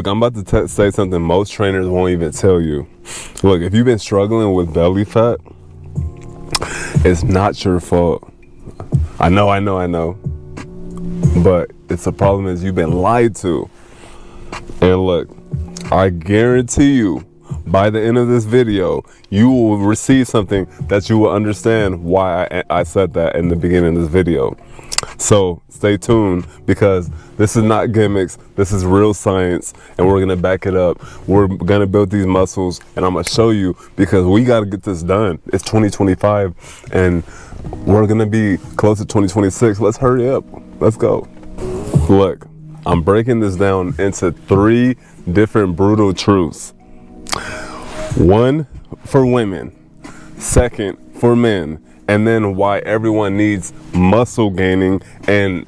Look, I'm about to say something most trainers won't even tell you. Look, if you've been struggling with belly fat, it's not your fault. I know. But it's a problem is you've been lied to. And look, I guarantee you, by the end of this video, you will receive something that you will understand why I said that in the beginning of this video. So stay tuned, because this is not gimmicks, this is real science, and we're gonna back it up. We're gonna build these muscles, and I'm gonna show you, because we gotta get this done. It's 2025, and we're gonna be close to 2026. Let's hurry up, let's go. Look, I'm breaking this down into 3 different brutal truths. 1 for women, 2nd for men, and then why everyone needs muscle gaining, and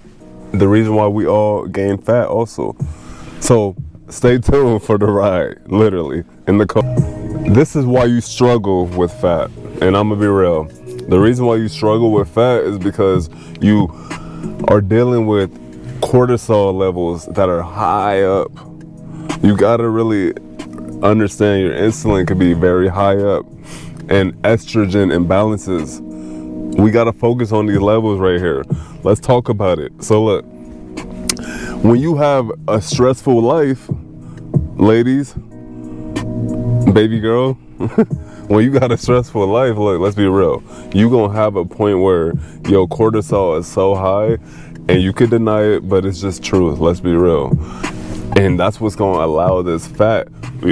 the reason why we all gain fat also. So stay tuned for the ride, literally, in the car. This is why you struggle with fat, and I'm gonna be real. The reason why you struggle with fat is because you are dealing with cortisol levels that are high up. You gotta really understand your insulin could be very high up, and estrogen imbalances. We gotta focus on these levels right here. Let's talk about it. So look, when you have a stressful life, ladies, baby girl, when you got a stressful life, look, let's be real. You gonna have a point where your cortisol is so high, and you could deny it, but it's just truth. Let's be real. And that's what's gonna allow this fat,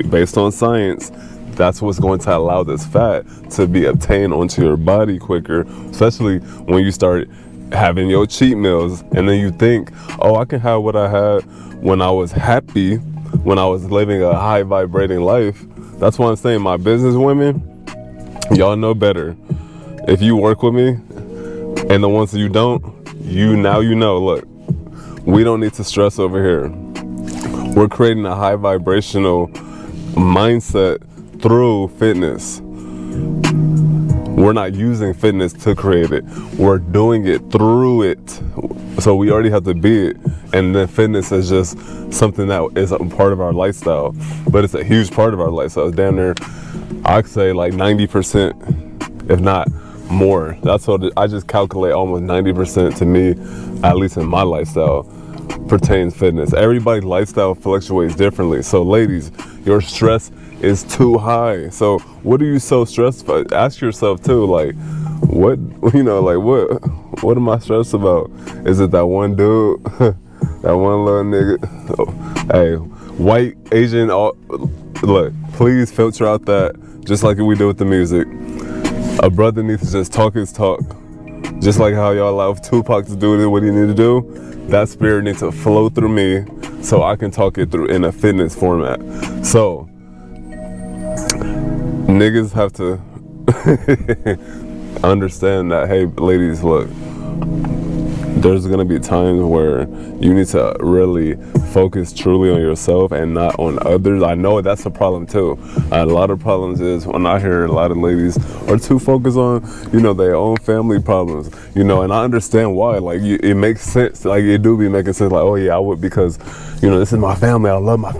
based on science, that's what's going to allow this fat to be obtained onto your body quicker, especially when you start having your cheat meals, and then you think, oh, I can have what I had when I was happy, when I was living a high vibrating life. That's why I'm saying, my business women, y'all know better. If you work with me, and the ones that you don't, you know, look, we don't need to stress over here. We're creating a high vibrational mindset through fitness. We're not using fitness to create it. We're doing it through it. So we already have to be it. And then fitness is just something that is a part of our lifestyle. But it's a huge part of our lifestyle. It's down there, I'd say like 90%, if not more. That's what I just calculate, almost 90% to me, at least in my lifestyle, pertains fitness. Everybody's lifestyle fluctuates differently. So ladies, your stress is too high. So what are you so stressed about? Ask yourself too, like, what am I stressed about? Is it that one dude, that one little nigga? Oh, hey, white, Asian, look, please filter out that, just like we do with the music. A brother needs to just talk his talk. Just like how y'all allow Tupac to do what he need to do, that spirit needs to flow through me so I can talk it through in a fitness format. So, niggas have to understand that, hey, ladies, look, there's gonna be times where you need to really focus truly on yourself and not on others. I know that's a problem too. A lot of problems is when I hear a lot of ladies are too focused on, their own family problems, and I understand why. Like, it makes sense. Like, it do be making sense. Like, oh yeah, I would, because, this is my family. I love my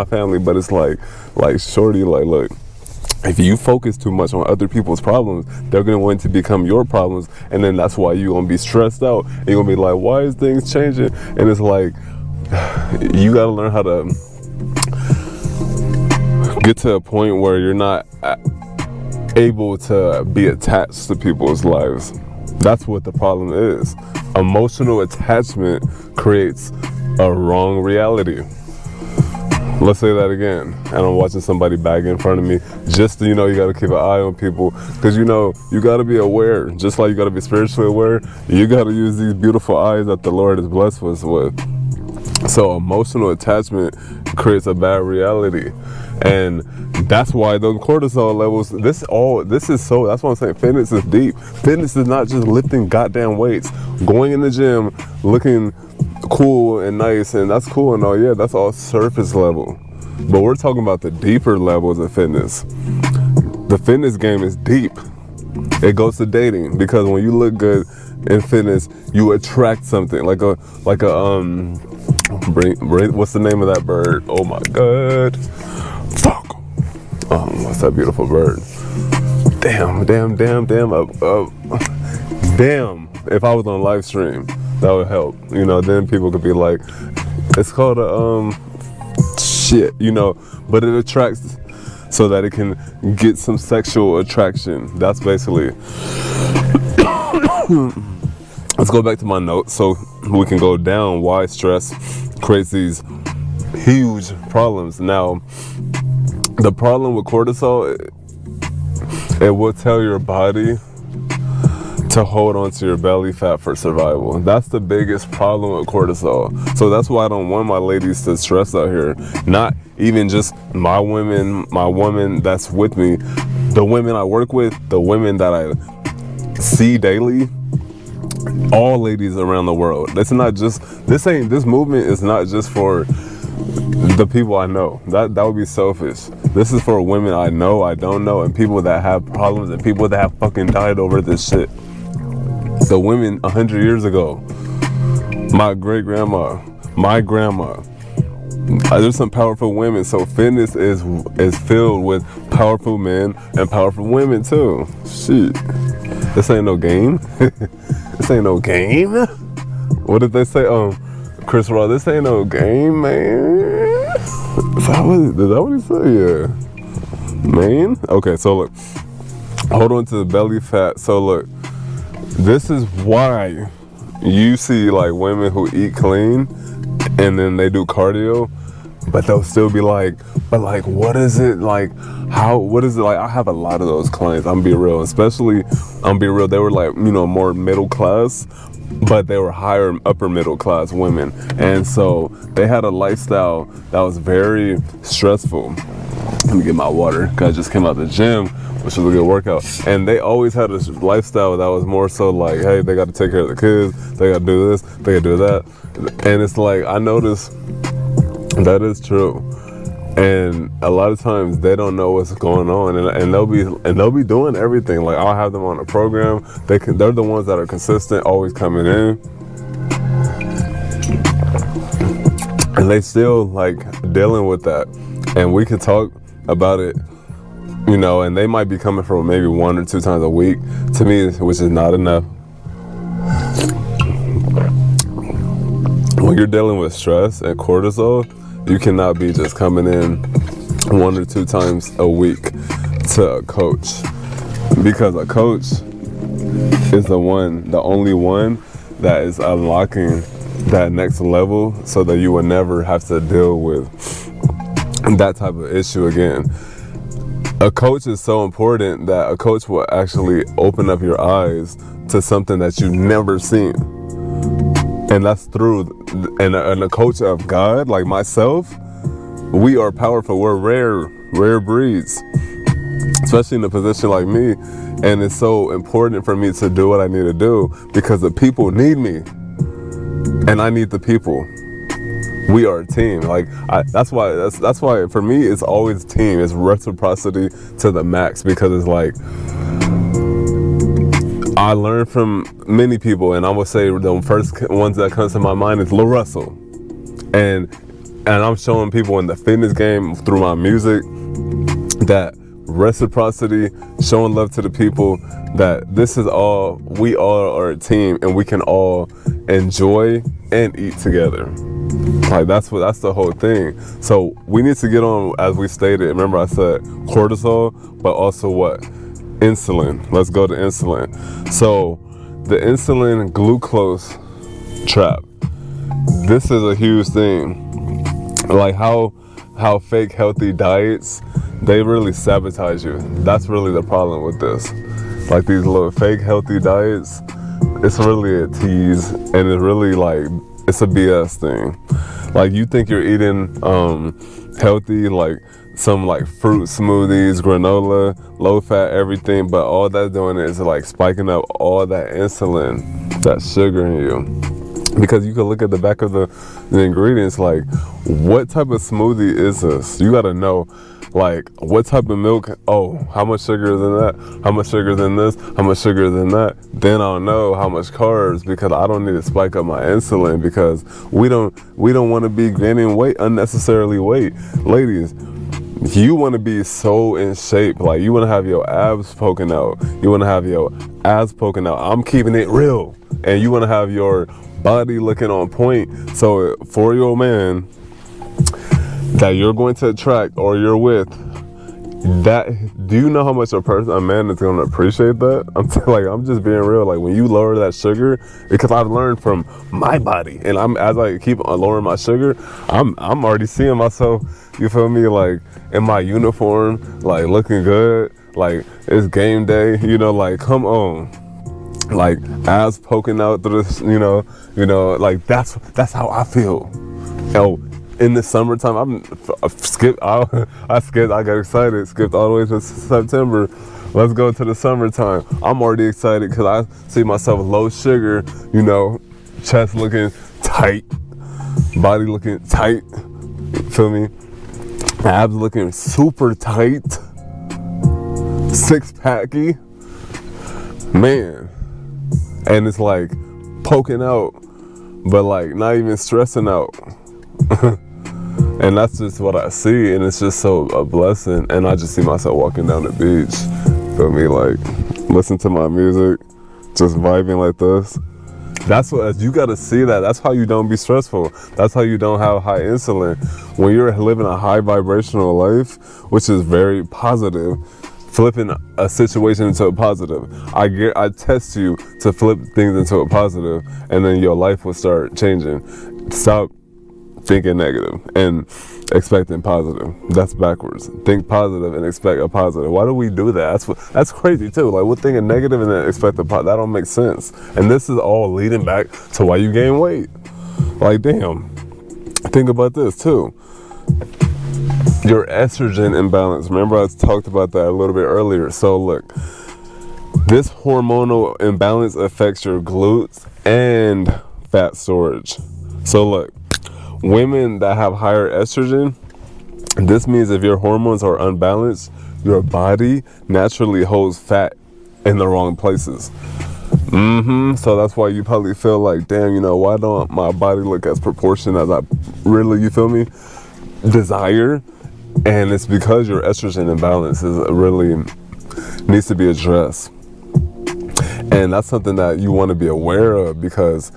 family. But it's like shorty, like, look, if you focus too much on other people's problems, they're going to want to become your problems. And then that's why you're going to be stressed out. And you're going to be like, why is things changing? And it's like, you got to learn how to get to a point where you're not able to be attached to people's lives. That's what the problem is. Emotional attachment creates a wrong reality. Let's say that again. And I'm watching somebody bag in front of me. Just to, you got to keep an eye on people. Because, you got to be aware. Just like you got to be spiritually aware, you got to use these beautiful eyes that the Lord has blessed us with. So emotional attachment creates a bad reality. And that's why the cortisol levels, that's why I'm saying fitness is deep. Fitness is not just lifting goddamn weights, going in the gym, looking cool and nice, and that's cool and all, yeah, that's all surface level. But we're talking about the deeper levels of fitness. The fitness game is deep. It goes to dating, because when you look good in fitness, you attract something like a What's the name of that bird? Oh my god. Fuck. What's that beautiful bird? Damn. Damn. If I was on live stream, that would help. You know, then people could be like, it's called a shit. You know, but it attracts so that it can get some sexual attraction. That's basically. Let's go back to my notes so we can go down why stress creates these huge problems. Now, the problem with cortisol, it will tell your body to hold on to your belly fat for survival. That's the biggest problem with cortisol. So that's why I don't want my ladies to stress out here. Not even just my woman that's with me, the women I work with, the women that I see daily, all ladies around the world. This movement is not just for the people I know. That would be selfish. This is for women I know, I don't know, and people that have problems and people that have fucking died over this shit. The women 100 years ago, my great grandma, my grandma. There's some powerful women. So fitness is filled with powerful men and powerful women too. Shit, this ain't no game. This ain't no game. What did they say? Chris Rock, this ain't no game, man. Is that what he said? Yeah. Man? Okay, so look. Hold on to the belly fat. So look, this is why you see like women who eat clean and then they do cardio, but they'll still be like, but like, what is it like? What is it like? I have a lot of those clients, I'm be real, especially, they were like, you know, more middle class, but they were higher upper middle class women. And so they had a lifestyle that was very stressful. Let me get my water, because I just came out the gym, which was a good workout. And they always had a lifestyle that was more so like, hey, they got to take care of the kids, they got to do this, they got to do that. And it's like, I noticed that is true. And a lot of times they don't know what's going on, and they'll be doing everything. Like, I'll have them on a program. They're the ones that are consistent, always coming in, and they still like dealing with that. And we could talk about it, you know. And they might be coming from maybe 1 or 2 times a week to me, which is not enough. When you're dealing with stress and cortisol, you cannot be just coming in 1 or 2 times a week to a coach, because a coach is the only one that is unlocking that next level so that you will never have to deal with that type of issue again. A coach is so important that a coach will actually open up your eyes to something that you've never seen. And that's through, and a coach of God, like myself, we are powerful. We're rare breeds, especially in a position like me. And it's so important for me to do what I need to do, because the people need me, and I need the people. We are a team. Like, that's why for me it's always team. It's reciprocity to the max, because it's like, I learned from many people, and I would say the first ones that comes to my mind is Lil Russell, and I'm showing people in the fitness game through my music that reciprocity, showing love to the people, that we all are a team, and we can all enjoy and eat together. Like, that's the whole thing. So we need to get on, as we stated. Remember, I said cortisol, but also what? Insulin. Let's go to insulin. So the insulin glucose trap. This is a huge thing. Like how fake healthy diets, they really sabotage you. That's really the problem with this. Like, these little fake healthy diets, it's really a tease, and it's really like, it's a BS thing. Like, you think you're eating healthy, like some like fruit smoothies, granola, low fat, everything, but all that's doing is like spiking up all that insulin, that sugar in you. Because you can look at the back of the ingredients, like, what type of smoothie is this? You gotta know, like, what type of milk, oh, how much sugar is in that? How much sugar is in this? How much sugar is in that? Then I'll know how much carbs, because I don't need to spike up my insulin, because we don't want to be gaining weight, unnecessarily weight. Ladies, you want to be so in shape, like you want to have your abs poking out. You want to have your abs poking out. I'm keeping it real. And you want to have your body looking on point. So for your man that you're going to attract or you're with, that, do you know how much a man is going to appreciate that? I'm just being real. Like, when you lower that sugar, because I've learned from my body, and as I keep lowering my sugar, I'm already seeing myself, you feel me, like in my uniform, like looking good, like it's game day, you know, like come on, like abs poking out through this, you know, like that's how I feel. In the summertime, I got excited, skipped all the way to September. Let's go to the summertime. I'm already excited because I see myself low sugar, you know, chest looking tight, body looking tight, feel me? Abs looking super tight, six-packy, man. And it's like poking out, but like not even stressing out. And that's just what I see, and it's just so a blessing. And I just see myself walking down the beach, feel me, like listen to my music, just vibing like this. That's what you gotta see that. That's how you don't be stressful. That's how you don't have high insulin. When you're living a high vibrational life, which is very positive, flipping a situation into a positive. I test you to flip things into a positive, and then your life will start changing. Stop thinking negative and expecting positive. That's backwards. Think positive and expect a positive. Why do we do that? That's crazy too. Like, we're thinking negative and then expect a positive. That don't make sense. And this is all leading back to why you gain weight. Like, damn. Think about this too. Your estrogen imbalance. Remember I talked about that a little bit earlier. So look, this hormonal imbalance affects your glutes and fat storage. So look, women that have higher estrogen, this means if your hormones are unbalanced, your body naturally holds fat in the wrong places. So that's why you probably feel like, damn, you know, why don't my body look as proportioned as I really, you feel me, desire? And it's because your estrogen imbalance is really needs to be addressed. And that's something that you want to be aware of, because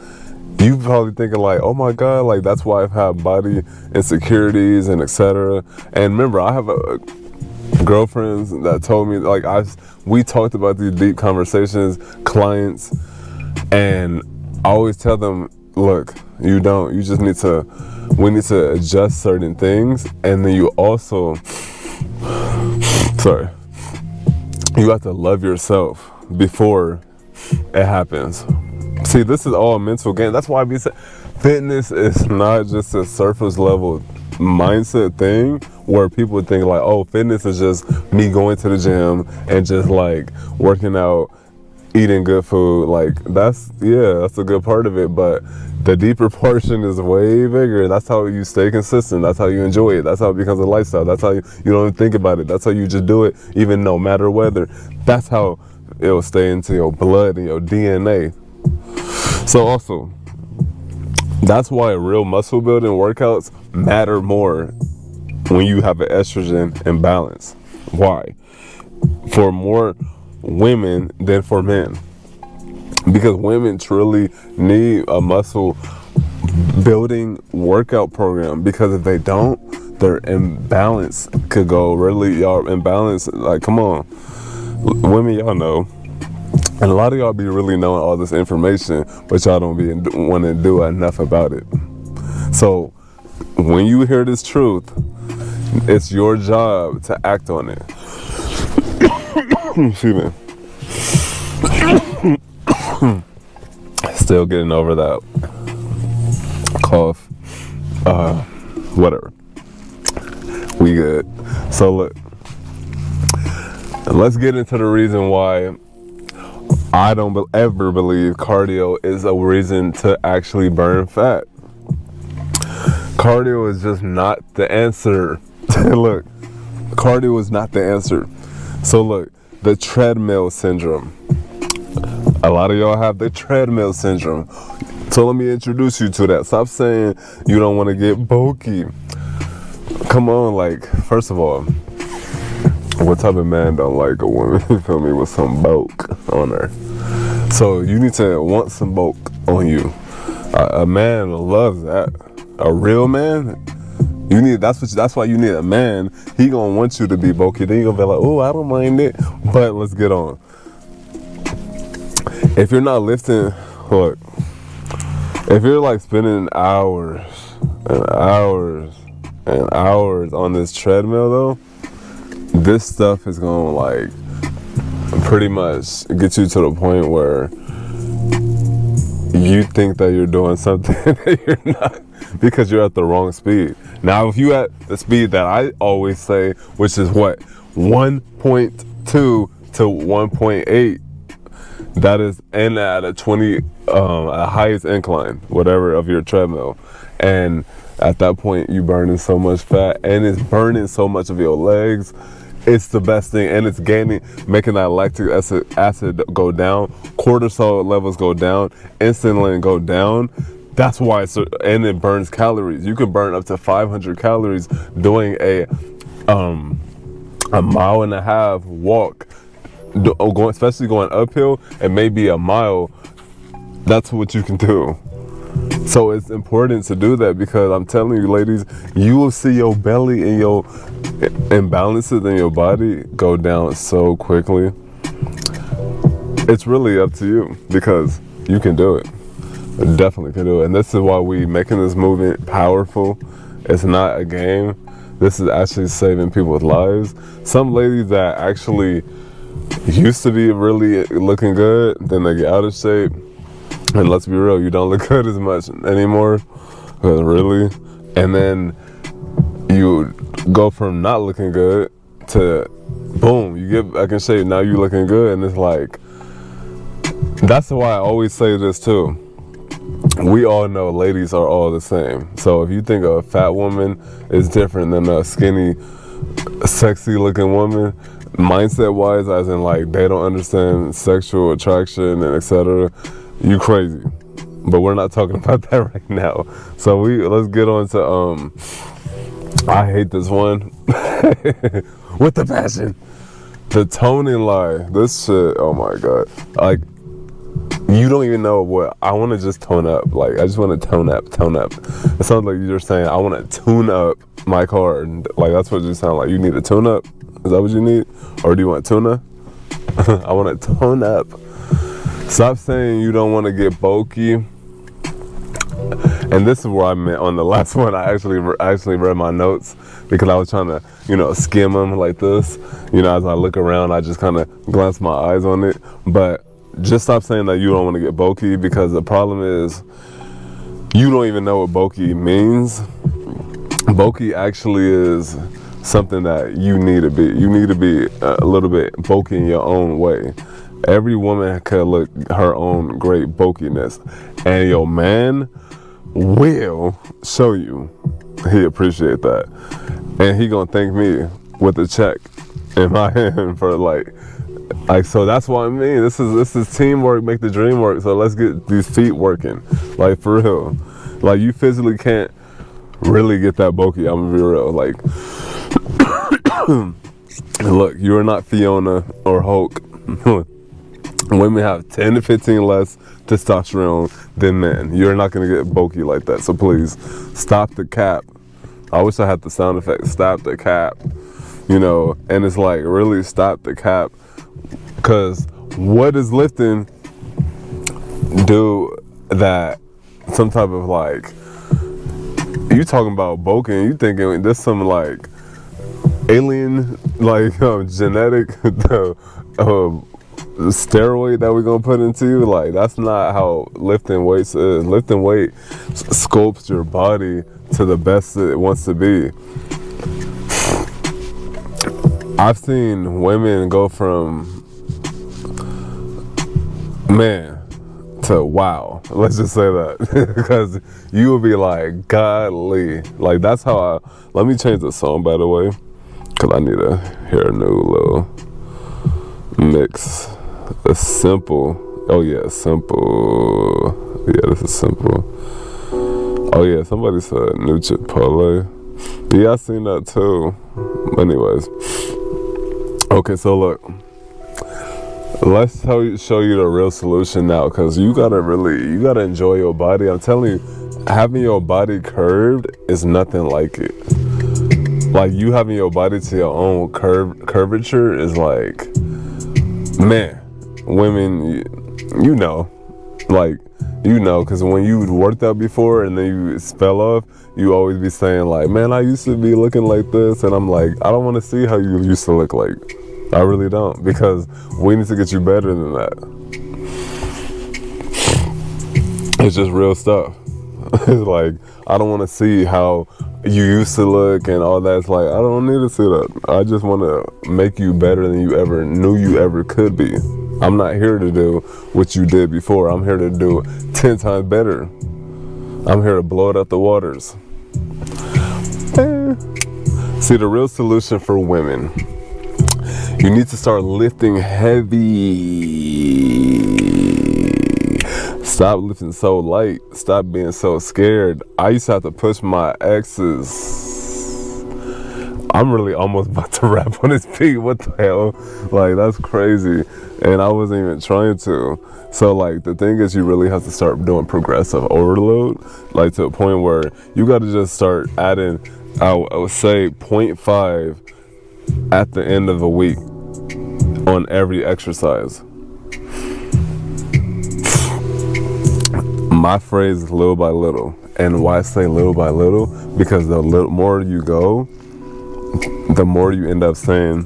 you probably thinking like, oh my God, like that's why I've had body insecurities and etc. And remember, I have girlfriends that told me, like, we talked about these deep conversations, clients, and I always tell them, look, we need to adjust certain things, and then you also, you have to love yourself before it happens. See, this is all a mental game. That's why we say fitness is not just a surface level mindset thing where people think like, oh, fitness is just me going to the gym and just like working out, eating good food. Like, that's a good part of it, but the deeper portion is way bigger. That's how you stay consistent. That's how you enjoy it. That's how it becomes a lifestyle. That's how you don't even think about it. That's how you just do it, even no matter weather. That's how it'll stay into your blood and your DNA. So also, that's why real muscle building workouts matter more when you have an estrogen imbalance. Why? For more women than for men. Because women truly need a muscle building workout program, because if they don't, their imbalance could go really, y'all imbalance, like, come on. Women, y'all know. And a lot of y'all be really knowing all this information, but y'all don't be want to do enough about it. So when you hear this truth, it's your job to act on it. Excuse me. Still getting over that cough. Whatever. We good. So look, let's get into the reason why I don't ever believe cardio is a reason to actually burn fat. Cardio is just not the answer. Look, cardio is not the answer. So look, the treadmill syndrome. A lot of y'all have the treadmill syndrome. So let me introduce you to that. Stop saying you don't want to get bulky. Come on, like, first of all, what type of man don't like a woman, you feel me, with some bulk on her? So you need to want some bulk on you. A man loves that. A real man, you need, that's why you need a man. He gonna want you to be bulky. Then you gonna be like, oh, I don't mind it, but let's get on. If you're not lifting, look, if you're like spending hours and hours and hours on this treadmill though, this stuff is gonna like pretty much get you to the point where you think that you're doing something that you're not, because you're at the wrong speed. Now, if you at the speed that I always say, which is what, 1.2 to 1.8, that is in at a 20, a highest incline, whatever, of your treadmill. And at that point, you burning so much fat, and it's burning so much of your legs. It's the best thing, and it's making that lactic acid go down, cortisol levels go down, insulin go down. That's why and it burns calories. You can burn up to 500 calories doing a 1.5 mile walk, especially going uphill, and maybe a mile. That's what you can do. So it's important to do that, because I'm telling you, ladies, you will see your belly and your imbalances in your body go down so quickly. It's really up to you, because you can do it. Definitely can do it. And this is why we making this movement powerful. It's not a game. This is actually saving people's lives. Some ladies that actually used to be really looking good, then they get out of shape. And let's be real, you don't look good as much anymore, really. And then you go from not looking good to boom, you get back in shape, now you looking good. And it's like, that's why I always say this too. We all know ladies are all the same. So if you think a fat woman is different than a skinny, sexy looking woman, mindset wise, as in like they don't understand sexual attraction and etc., you crazy. But we're not talking about that right now. So let's get on to I hate this one with the passion. The toning lie. This shit, oh my god. Like, you don't even know what I want to just tone up. Like, I just want to tone up. It sounds like you're saying I want to tune up my car. Like, that's what you sound like. You need a tune up? Is that what you need? Or do you want tuna? I want to tone up. Stop saying you don't want to get bulky. And this is where I meant on the last one. I actually read my notes, because I was trying to, skim them like this. As I look around, I just kind of glance my eyes on it. But just stop saying that you don't want to get bulky, because the problem is you don't even know what bulky means. Bulky actually is something that you need to be. You need to be a little bit bulky in your own way. Every woman could look her own great bulkiness, and your man will show you he appreciate that, and he gonna thank me with a check in my hand for like. So that's what I mean. This is teamwork, make the dream work. So let's get these feet working, like for real. Like, you physically can't really get that bulky. I'm gonna be real. Like, look, you are not Fiona or Hulk. Women have 10 to 15 less testosterone than men. You're not gonna get bulky like that. So please, stop the cap. I wish I had the sound effect. Stop the cap. And it's like, really stop the cap. Because what does lifting do that some type of like, you talking about bulking, you thinking this some like alien, like genetic steroid that we're gonna put into you? Like, that's not how lifting weights is. Lifting weight sculpts your body to the best it wants to be. I've seen women go from man, to wow. Let's just say that. Because you will be like, godly. Like, that's how let me change the song, by the way. Because I need to hear a new little mix. A simple. Oh, yeah, simple. Yeah, this is simple. Oh, yeah, somebody said new Chipotle. Yeah, I seen that too. Anyways. Okay, so look. Let's show you the real solution now, because you gotta enjoy your body. I'm telling you, having your body curved is nothing like it. Like, you having your body to your own curvature is like, man, women, you know, like, you know, because when you worked out before and then you fell off, you always be saying like, man, I used to be looking like this, and I'm like, I don't want to see how you used to look like. I really don't, because we need to get you better than that. It's just real stuff. It's like, I don't want to see how you used to look and all that. It's like, I don't need to see that. I just want to make you better than you ever knew you ever could be. I'm not here to do what you did before. I'm here to do 10 times better. I'm here to blow it out the waters. See, the real solution for women, you need to start lifting heavy. Stop lifting so light. Stop being so scared. I used to have to push my exes. I'm really almost about to rap on this beat. What the hell? Like, that's crazy. And I wasn't even trying to. So, like, the thing is, you really have to start doing progressive overload. Like, to a point where you got to just start adding, I would say, 0.5 at the end of the week on every exercise. My phrase is little by little. And why I say little by little? Because the more you go, the more you end up saying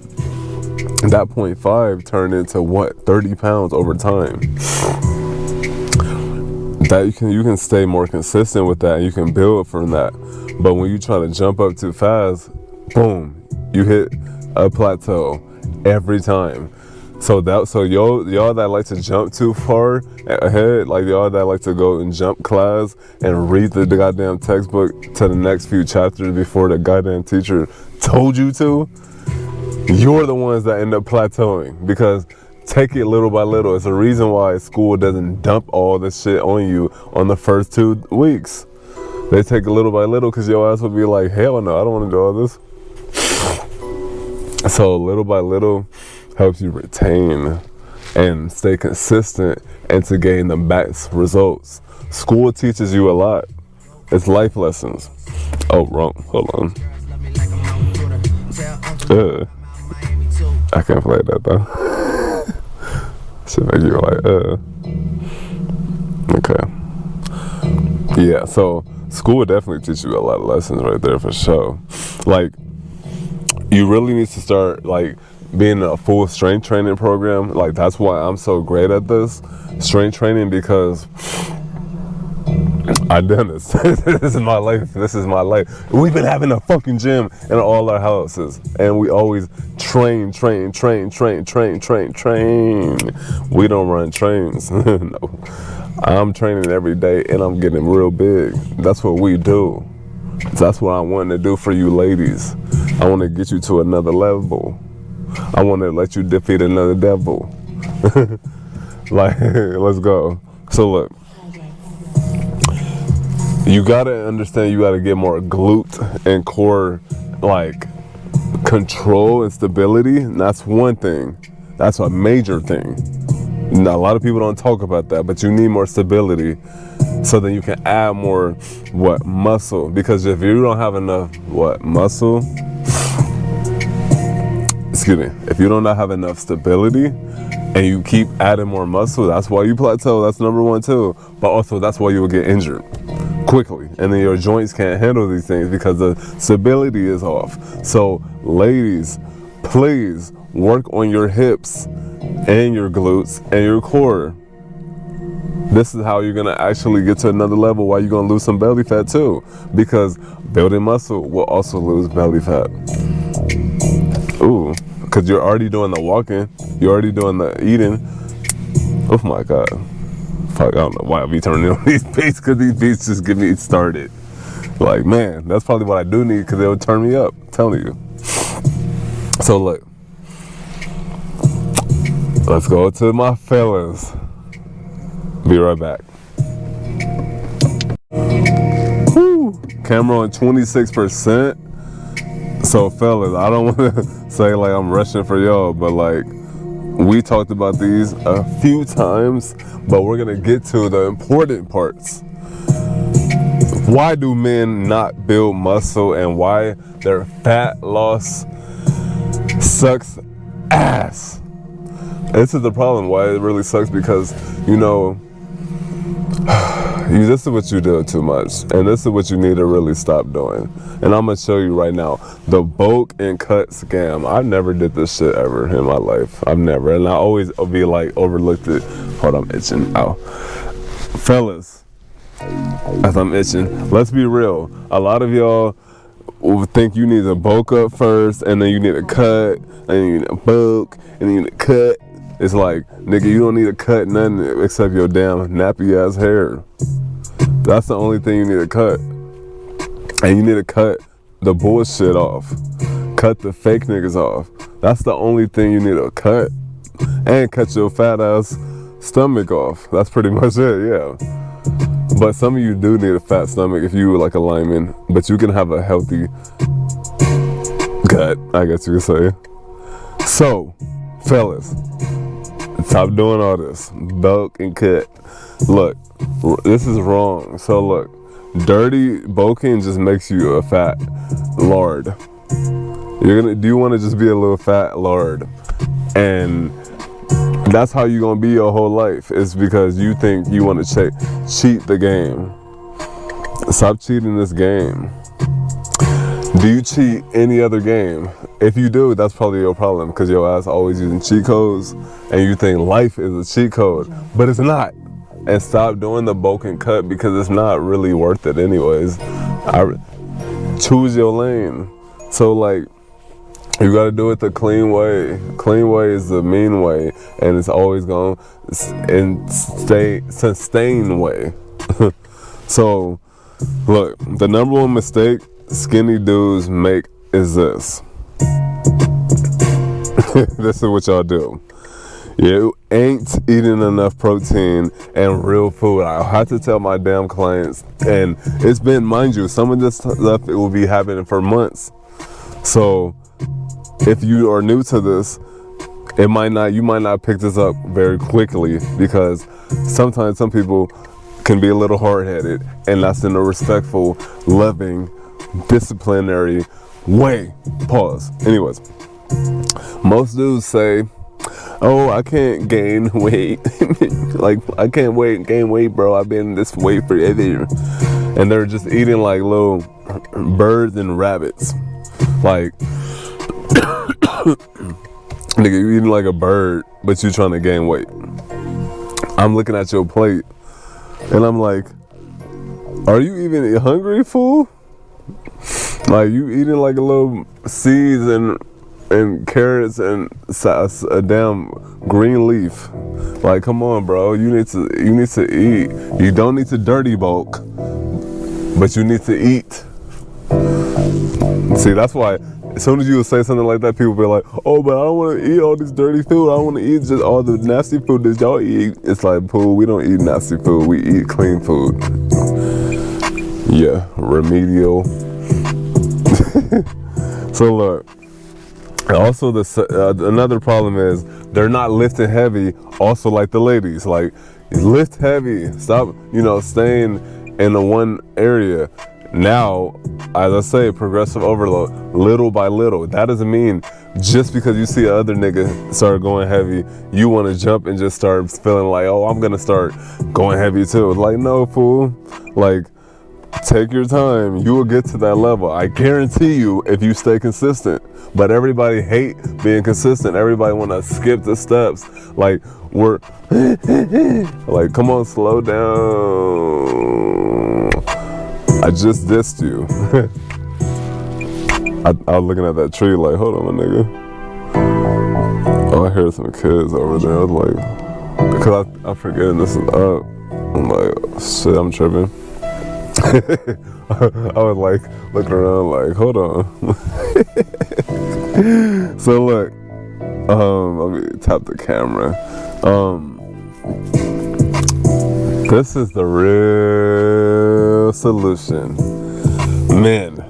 that 0.5 turned into what? 30 pounds over time. That you can stay more consistent with that, and you can build from that. But when you try to jump up too fast, boom, you hit a plateau every time. So y'all that like to jump too far ahead, like y'all that like to go and jump class and read the goddamn textbook to the next few chapters before the goddamn teacher told you to, you're the ones that end up plateauing, because take it little by little. It's a reason why school doesn't dump all this shit on you on the first 2 weeks. They take it little by little, because your ass would be like, hell no, I don't want to do all this. So little by little helps you retain and stay consistent and to gain the best results. School teaches you a lot. It's life lessons. Oh, wrong. Hold on. I can't play that though. Should make you like, Okay. Yeah, so school would definitely teach you a lot of lessons right there for sure. Like, you really need to start like being a full strength training program. Like, that's why I'm so great at this strength training, because I've done this. This is my life. This is my life. We've been having a fucking gym in all our houses, and we always train. We don't run trains. No, I'm training every day, and I'm getting real big. That's what we do. That's what I want to do for you ladies. I want to get you to another level. I want to let you defeat another devil. Like, let's go. So look, you gotta understand, you gotta get more glute and core like control and stability. And that's one thing. That's a major thing. Now, a lot of people don't talk about that, but you need more stability, so then you can add more muscle. Because if you don't have enough muscle, if you don't have enough stability and you keep adding more muscle, that's why you plateau. That's number one too. But also, that's why you will get injured quickly, and then your joints can't handle these things because the stability is off. So ladies, please work on your hips and your glutes and your core. This is how you're gonna actually get to another level, while you're gonna lose some belly fat too, because building muscle will also lose belly fat. Ooh, because you're already doing the walking, you're already doing the eating. Oh my God. Fuck, I don't know why I be turning on these beats, because these beats just get me started. Like, man, that's probably what I do need, because they'll turn me up. I'm telling you. So look. Let's go to my fellas. Be right back. Woo. Camera on 26%. So fellas, I don't want to say like I'm rushing for y'all, but like we talked about these a few times, but we're gonna get to the important parts. Why do men not build muscle, and why their fat loss sucks ass? This is the problem, why it really sucks, because you know, this is what you do too much, and this is what you need to really stop doing. And I'm gonna show you right now, the bulk and cut scam. I never did this shit ever in my life. I've never, and I always be like overlooked it. Hold on, I'm itching. Ow. Fellas, as I'm itching, let's be real. A lot of y'all will think you need to bulk up first, and then you need to cut, and then you need to bulk, and then you need to cut. It's like, nigga, you don't need to cut nothing except your damn nappy ass hair. That's the only thing you need to cut. And you need to cut the bullshit off. Cut the fake niggas off. That's the only thing you need to cut. And cut your fat ass stomach off. That's pretty much it, yeah. But some of you do need a fat stomach if you like a lineman. But you can have a healthy gut, I guess you could say. So, fellas, stop doing all this bulk and cut. Look, this is wrong. So look, dirty bulking just makes you a fat lard. Do you want to just be a little fat lard? And that's how you're gonna be your whole life. It's because you think you want to cheat the game. Stop cheating this game. Do you cheat any other game? If you do, that's probably your problem, because your ass always using cheat codes and you think life is a cheat code, but it's not. And stop doing the bulk and cut, because it's not really worth it anyways. Choose your lane. So like, you gotta do it the clean way. Clean way is the mean way, and it's always gonna stay sustained way. So look, the number one mistake skinny dudes make is this. This is what y'all do. You ain't eating enough protein and real food. I have to tell my damn clients, and it's been, mind you, some of this stuff it will be happening for months. So if you are new to this, you might not pick this up very quickly, because sometimes some people can be a little hard-headed, and that's in a respectful, loving, disciplinary way. Pause. Anyways, most dudes say, oh, I can't gain weight. Like, I can't gain weight, bro. I've been this way forever. And they're just eating like little birds and rabbits. Like, nigga, you eating like a bird, but you trying to gain weight. I'm looking at your plate, and I'm like, are you even hungry, fool? Like, you eating like a little seeds and carrots and a damn green leaf. Like, come on, bro. You need to eat. You don't need to dirty bulk, but you need to eat. See, that's why as soon as you say something like that, people be like, oh, but I don't want to eat all this dirty food. I don't want to eat just all the nasty food that y'all eat. It's like, poo, we don't eat nasty food. We eat clean food. Yeah, remedial. So look, also another problem is they're not lifting heavy. Also, like the ladies, like, lift heavy. Stop, staying in the one area. Now, as I say, progressive overload, little by little. That doesn't mean just because you see other nigga start going heavy, you want to jump and just start feeling like, oh, I'm gonna start going heavy too. Like, no, fool. Like, take your time. You will get to that level. I guarantee you, if you stay consistent. But everybody hate being consistent. Everybody want to skip the steps. Like, we're like, come on, slow down. I just dissed you. I was looking at that tree like, hold on, my nigga. Oh, I hear some kids over there. I was like, because I'm forgetting this is up. I'm like, shit, I'm tripping. I was like looking around like, hold on. So look, let me tap the camera. This is the real solution, man.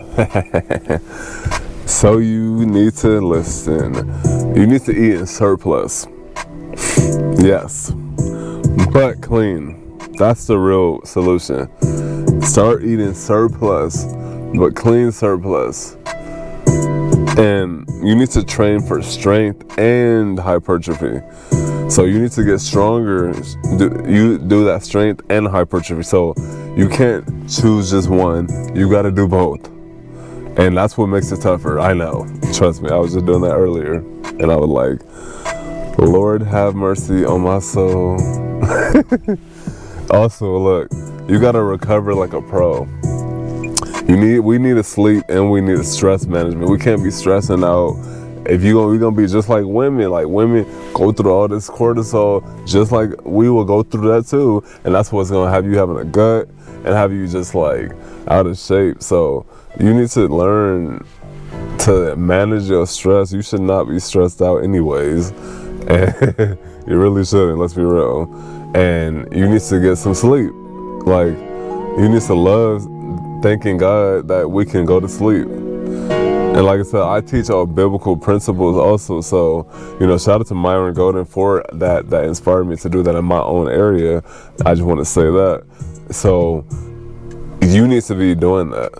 So you need to listen. You need to eat in surplus. Yes, but clean. That's the real solution. Start eating surplus, but clean surplus. And you need to train for strength and hypertrophy. So you need to get stronger. You do that strength and hypertrophy. So you can't choose just one. You got to do both. And that's what makes it tougher. I know. Trust me. I was just doing that earlier. And I was like, Lord have mercy on my soul. Also, look, you got to recover like a pro. We need to sleep and we need a stress management. We can't be stressing out. If we're gonna be just like women go through all this cortisol, just like we will go through that too. And that's what's gonna have you having a gut and have you just like out of shape. So you need to learn to manage your stress. You should not be stressed out anyways. And you really shouldn't, let's be real. And you need to get some sleep. Like, you need to love thanking God that we can go to sleep. And like I said, I teach all biblical principles also. So, shout out to Myron Golden for that inspired me to do that in my own area. I just want to say that. So, you need to be doing that.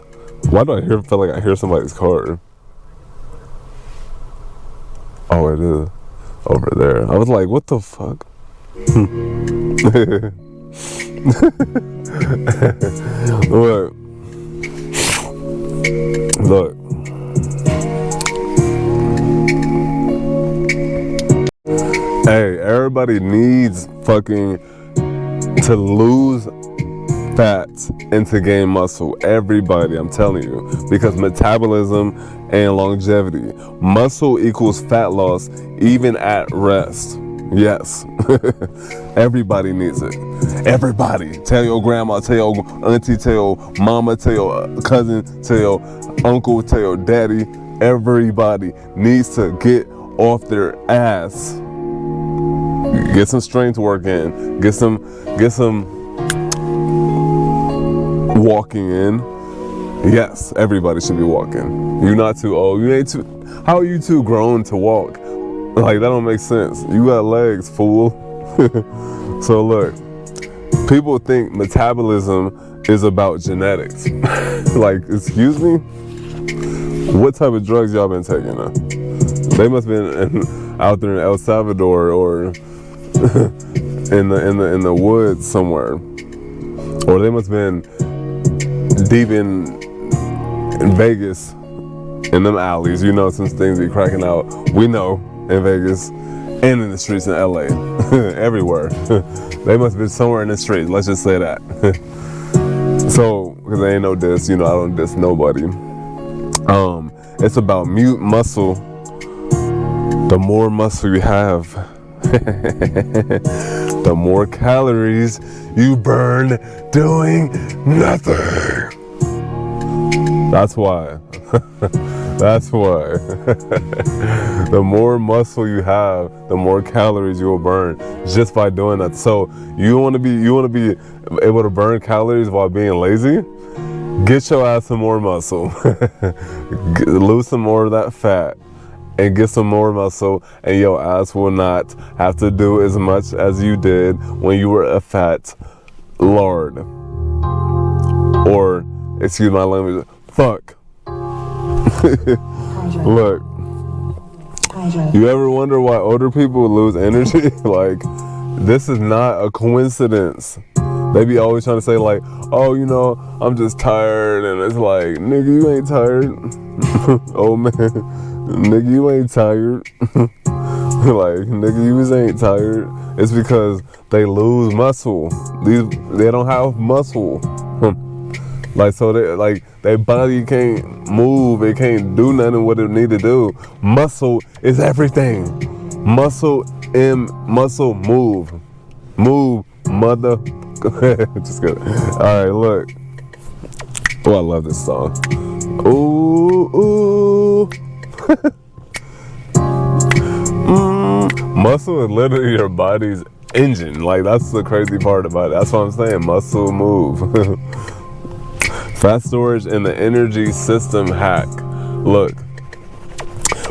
Why do I feel like I hear somebody's car? Oh, it is. Over there. I was like, what the fuck? Look. Hey, everybody needs fucking to lose fat and to gain muscle. Everybody, I'm telling you. Because metabolism and longevity. Muscle equals fat loss even at rest. Yes. Everybody needs it. Everybody. Tell your grandma, tell your auntie, tell your mama, tell your cousin, tell your uncle, tell your daddy. Everybody needs to get off their ass. Get some strength work in. Get some walking in. Yes, everybody should be walking. You're not too old. You ain't too. How are you too grown to walk? Like, that don't make sense. You got legs, fool. So look, people think metabolism is about genetics. Like, excuse me? What type of drugs y'all been taking now? They must have been out there in El Salvador or in the woods somewhere. Or they must have been deep in Vegas in them alleys, since things be cracking out. We know in Vegas and in the streets in LA. Everywhere. They must have been somewhere in the streets, let's just say that. So, because there ain't no diss, I don't diss nobody. It's about muscle. The more muscle you have, the more calories you burn doing nothing. That's why. That's why. The more muscle you have, the more calories you will burn just by doing that. So you want to be able to burn calories while being lazy? Get your ass some more muscle. Lose some more of that fat and get some more muscle, and your ass will not have to do as much as you did when you were a fat lord. Or, excuse my language, fuck. Look, you ever wonder why older people lose energy? Like, this is not a coincidence. They be always trying to say like, oh, I'm just tired, and it's like, nigga, you ain't tired. Oh man, nigga, you ain't tired. Like, nigga, you ain't tired. It's because they lose muscle. They don't have muscle. Like, so their body can't move. It can't do nothing what it need to do. Muscle is everything. Muscle move. Move, mother. Just kidding. All right, look. Oh, I love this song. Ooh, ooh. Muscle is literally your body's engine. Like, that's the crazy part about it. That's what I'm saying. Muscle move. Fat storage in the energy system hack. Look,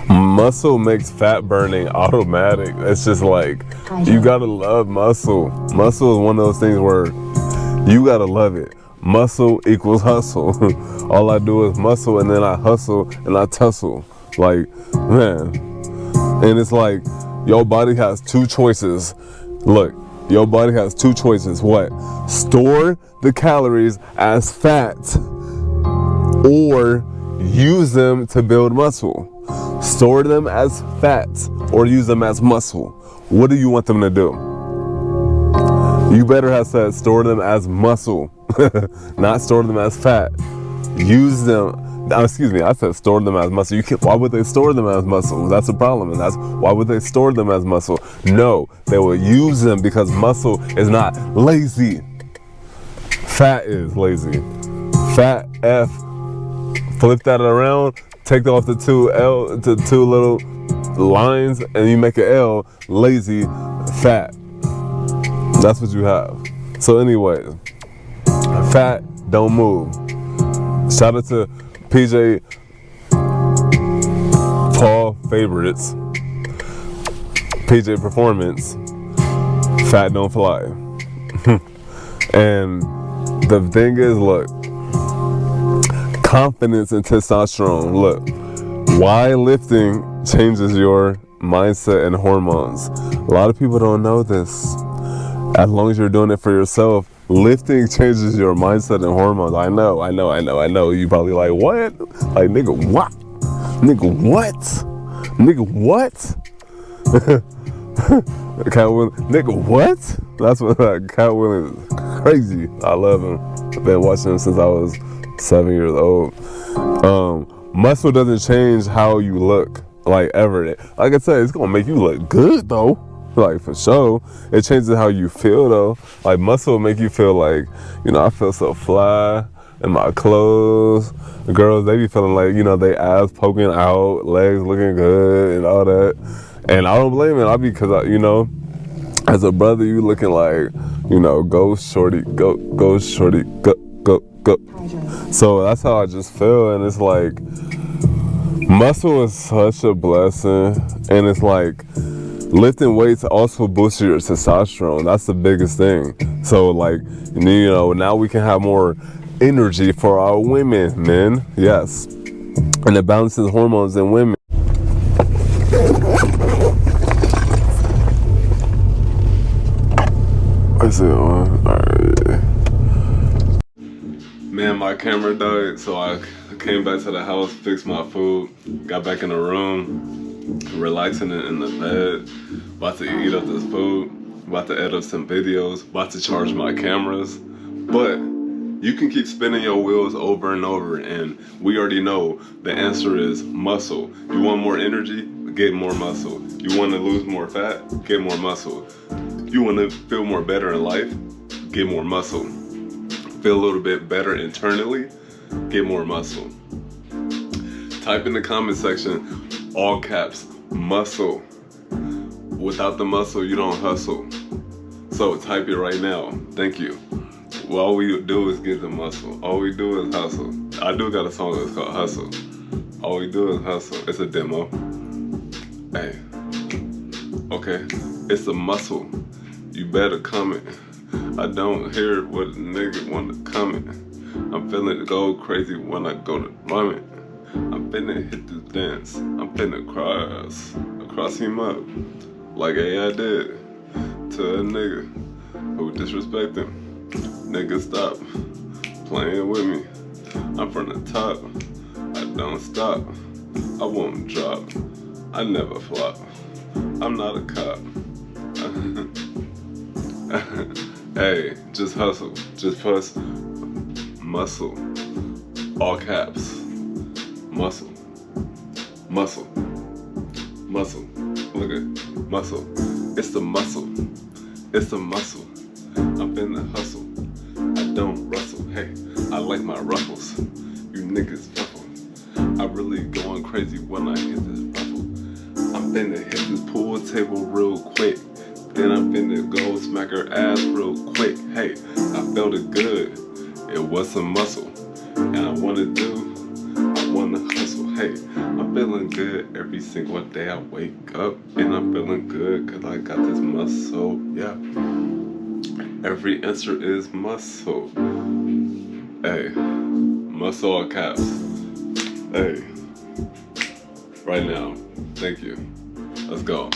muscle makes fat burning automatic. It's just like, you gotta love muscle. Muscle is one of those things where you gotta love it. Muscle equals hustle. All I do is muscle, and then I hustle and I tussle. Like, man. And it's like, your body has two choices. Look, your body has two choices. What? Store the calories as fat or use them to build muscle. Store them as fat or use them as muscle. What do you want them to do? You better have said store them as muscle, not store them as fat. Use them. Excuse me, I said store them as muscle. Why would they store them as muscle? That's the problem, and that's why would they store them as muscle? No, they will use them because muscle is not lazy. Fat is lazy. Fat F. Flip that around. Take off the two little lines, and you make an L. Lazy, fat. That's what you have. So anyway, fat, don't move. Shout out to PJ Paul favorites, PJ Performance, fat don't fly. And the thing is, look, confidence and testosterone. Look, why lifting changes your mindset and hormones. A lot of people don't know this. As long as you're doing it for yourself, lifting changes your mindset and hormones. I know. You probably like, what? Like, nigga, what? Nigga, what? Nigga, what? Cat Williams, nigga, what? That's what Cat Williams is crazy. I love him. I've been watching him since I was 7 years old. Muscle doesn't change how you look, like, ever. Like I said, it's gonna make you look good though. Like, for sure. It changes how you feel though. Like, muscle will make you feel like, you know, I feel so fly in my clothes. The girls, they be feeling like, you know, they abs poking out, legs looking good and all that. And I don't blame it. Because, you know, as a brother, you looking like, you know, go shorty, go shorty, go. So that's how I just feel. And it's like, muscle is such a blessing. And it's like, lifting weights also boosts your testosterone. That's the biggest thing. So, like, you know, now we can have more energy for our women, men. Yes. And it balances hormones in women. Is it on? Alright. Man, my camera died, so I came back to the house, fixed my food, got back in the room, relaxing in the bed, about to eat up this food, about to edit some videos, about to charge my cameras. But you can keep spinning your wheels over and over, and we already know the answer is muscle. You want more energy? Get more muscle. You want to lose more fat? Get more muscle. You want to feel more better in life? Get more muscle. Feel a little bit better internally? Get more muscle. Type in the comment section, all caps, muscle. Without the muscle, you don't hustle. So type it right now. Thank you. Well, all we do is get the muscle. All we do is hustle. I do got a song that's called Hustle. All we do is hustle. It's a demo. Hey. Okay. It's a muscle. You better comment. I don't hear what a nigga want to comment. I'm finna go crazy when I go to vomit. I'm finna hit this dance. I'm finna cross him up like AI did to a nigga who disrespect him. Nigga, stop playing with me. I'm from the top. I don't stop. I won't drop. I never flop. I'm not a cop. Hey, just hustle. Just press muscle. All caps. Muscle. Muscle. Muscle. Look at muscle. It's the muscle. It's a muscle. I'm finna hustle. I don't rustle. Hey, I like my ruffles. You niggas ruffle. I really going crazy when I hit this ruffle. I'm finna hit this pool table real quick. Then I'm finna go smack her ass real quick. Hey, I felt it good. It was some muscle. And I wanna hustle. Hey, I'm feeling good every single day I wake up. And I'm feeling good cause I got this muscle. Yeah. Every answer is muscle. Hey, muscle all caps. Hey, right now. Thank you. Let's go.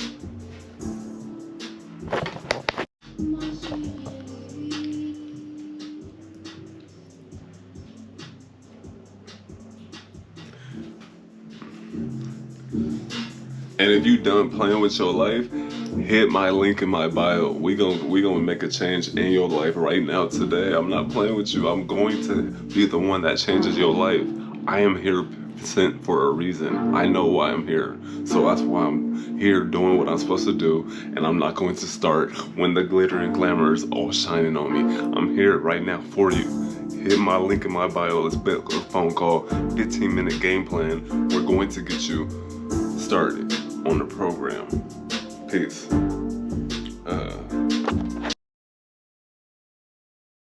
And if you done playing with your life, hit my link in my bio. We gonna make a change in your life right now today. I'm not playing with you. I'm going to be the one that changes your life. I am here sent for a reason. I know why I'm here. So that's why I'm here doing what I'm supposed to do. And I'm not going to start when the glitter and glamour is all shining on me. I'm here right now for you. Hit my link in my bio. Let's book a phone call, 15-minute game plan. We're going to get you started on the program. Peace.